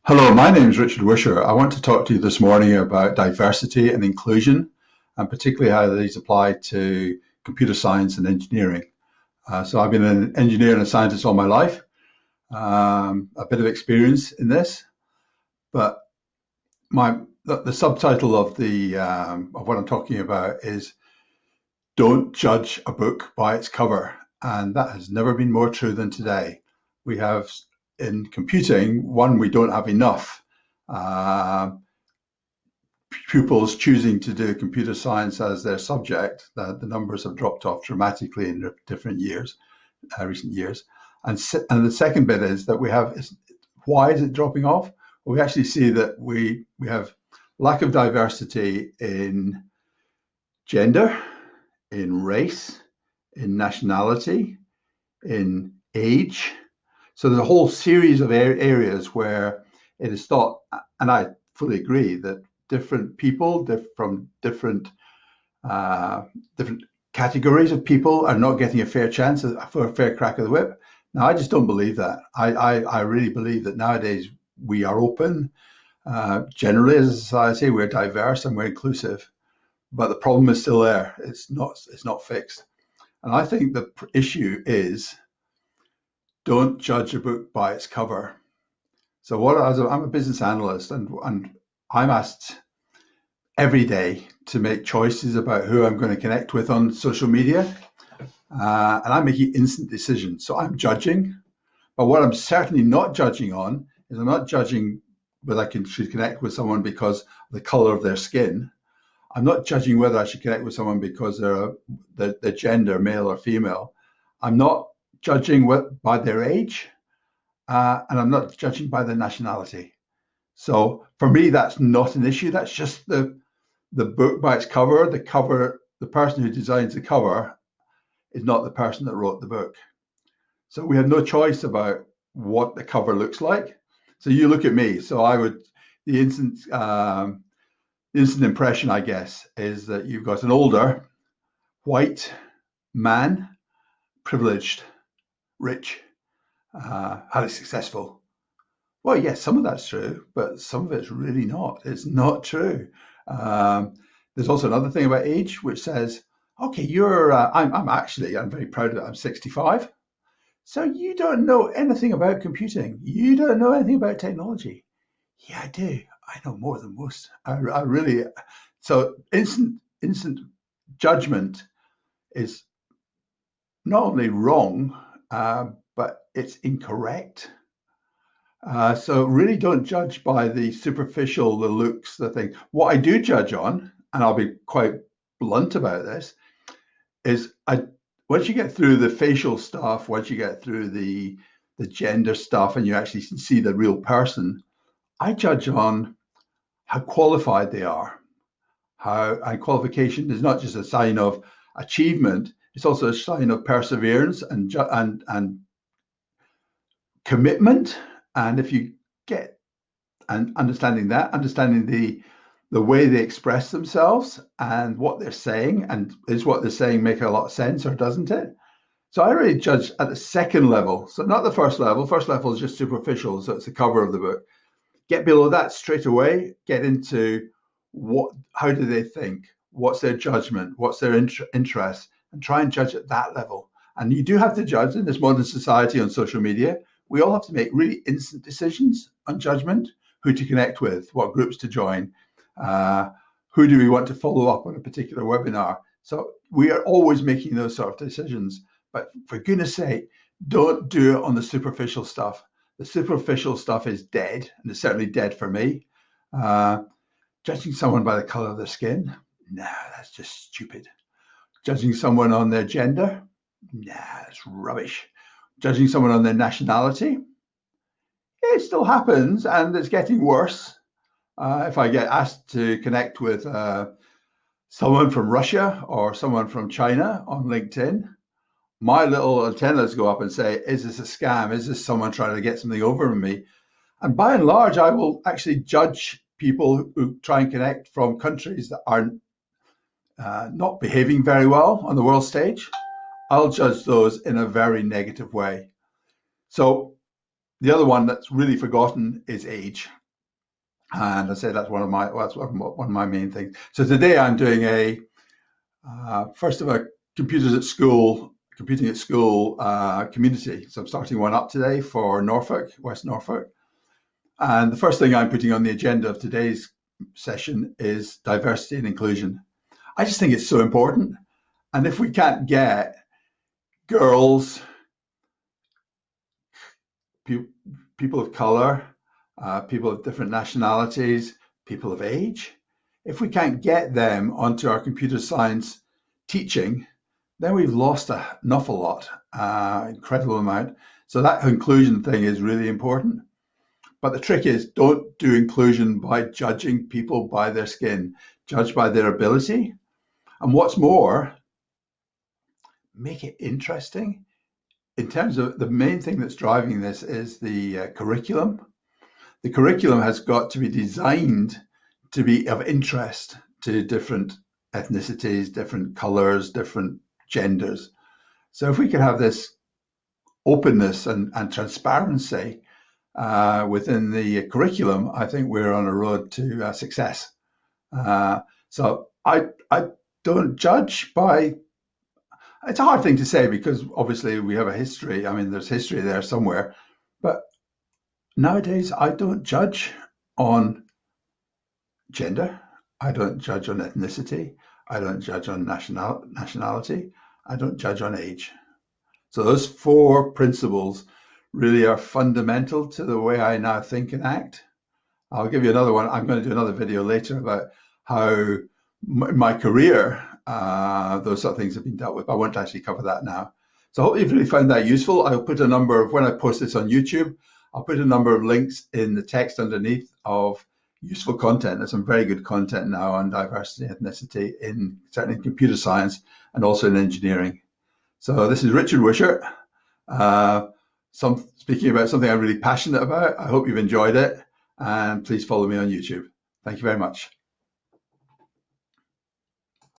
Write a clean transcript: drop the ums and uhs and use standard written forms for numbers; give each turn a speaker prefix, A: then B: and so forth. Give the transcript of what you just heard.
A: Hello, my name is Richard Wisher. I want to talk to you this morning about diversity and inclusion, and particularly how these apply to computer science and engineering. So I've been an engineer and a scientist all my life, a bit of experience in this, but the subtitle of the of what I'm talking about is "Don't judge a book by its cover," and that has never been more true than today. We have in computing, one, we don't have enough. Uh, Pupils choosing to do computer science as their subject, the numbers have dropped off dramatically in different years, recent years. And the second bit is that why is it dropping off? Well, we actually see that we have lack of diversity in gender, in race, in nationality, in age. So there's a whole series of areas where it is thought, and I fully agree, that different people from different categories of people are not getting a fair chance for a fair crack of the whip. Now, I just don't believe that. I really believe that nowadays we are open. Generally, as a society, we're diverse and we're inclusive, but the problem is still there. It's not fixed. And I think the issue is don't judge a book by its cover. So I'm a business analyst, and I'm asked every day to make choices about who I'm going to connect with on social media, and I'm making instant decisions. So I'm judging, but what I'm certainly not judging on is I'm not judging whether should connect with someone because of the color of their skin. I'm not judging whether I should connect with someone because their gender, male or female. I'm not judging by their age, and I'm not judging by their nationality. So for me, that's not an issue. That's just the book by its cover. The person who designs the cover is not the person that wrote the book. So we have no choice about what the cover looks like. So you look at me. So the instant impression, I guess, is that you've got an older white man, privileged, rich, highly successful. Well, yes, some of that's true, but some of it's really not. It's not true. Um, there's also another thing about age, which says, okay, I'm very proud of it. I'm 65. So you don't know anything about computing. You don't know anything about technology. Yeah, I do. I know more than most. I really, so instant judgment is not only wrong, but it's incorrect. So really don't judge by the superficial, the looks, the thing. What I do judge on, and I'll be quite blunt about this, is once you get through the facial stuff, once you get through the gender stuff, and you actually see the real person, I judge on how qualified they are. And qualification is not just a sign of achievement; it's also a sign of perseverance and commitment. And if you get and understanding the way they express themselves and what they're saying, and is what they're saying make a lot of sense or doesn't it? So I really judge at the second level. So not the first level. First level is just superficial. So it's the cover of the book. Get below that straight away. Get into how do they think? What's their judgment? What's their interest? And try and judge at that level. And you do have to judge in this modern society on social media. We all have to make really instant decisions on judgment, who to connect with, what groups to join, uh, who do we want to follow up on a particular webinar. So we are always making those sort of decisions. But for goodness sake, don't do it on the superficial stuff. The superficial stuff is dead, and it's certainly dead for me. Uh, Judging someone by the color of their skin, nah, that's just stupid. Judging someone on their gender, nah, that's rubbish. Judging someone on their nationality, it still happens, and it's getting worse. If I get asked to connect with someone from Russia or someone from China on LinkedIn, my little antennas go up and say, is this a scam? Is this someone trying to get something over on me? And by and large, I will actually judge people who try and connect from countries that are not behaving very well on the world stage. I'll judge those in a very negative way. So The other one that's really forgotten is age. And I say that's one of my main things. So today I'm doing a first of a computing at school community. So I'm starting one up today for Norfolk, West Norfolk. And the first thing I'm putting on the agenda of today's session is diversity and inclusion. I just think it's so important. And if we can't get girls, people of color, people of different nationalities, people of age, if we can't get them onto our computer science teaching, then we've lost an awful lot, incredible amount. So that inclusion thing is really important. But the trick is, don't do inclusion by judging people by their skin, judge by their ability. And what's more, make it interesting. In terms of the main thing that's driving this is the curriculum. The curriculum has got to be designed to be of interest to different ethnicities, different colors, different genders. So if we can have this openness and transparency within the curriculum, I think we're on a road to success. So I don't judge by. It's a hard thing to say because obviously we have a history. I mean, there's history there somewhere, but nowadays I don't judge on gender. I don't judge on ethnicity. I don't judge on nationality. I don't judge on age. So those four principles really are fundamental to the way I now think and act. I'll give you another one. I'm going to do another video later about how my career, those sort of things have been dealt with. I won't actually cover that now. So I hope you've really found that useful. I'll put a number of, when I post this on YouTube, I'll put a number of links in the text underneath of useful content. There's some very good content now on diversity and ethnicity in certainly in computer science and also in engineering. So this is Richard Wishart, speaking about something I'm really passionate about. I hope you've enjoyed it, and please follow me on YouTube. Thank you very much.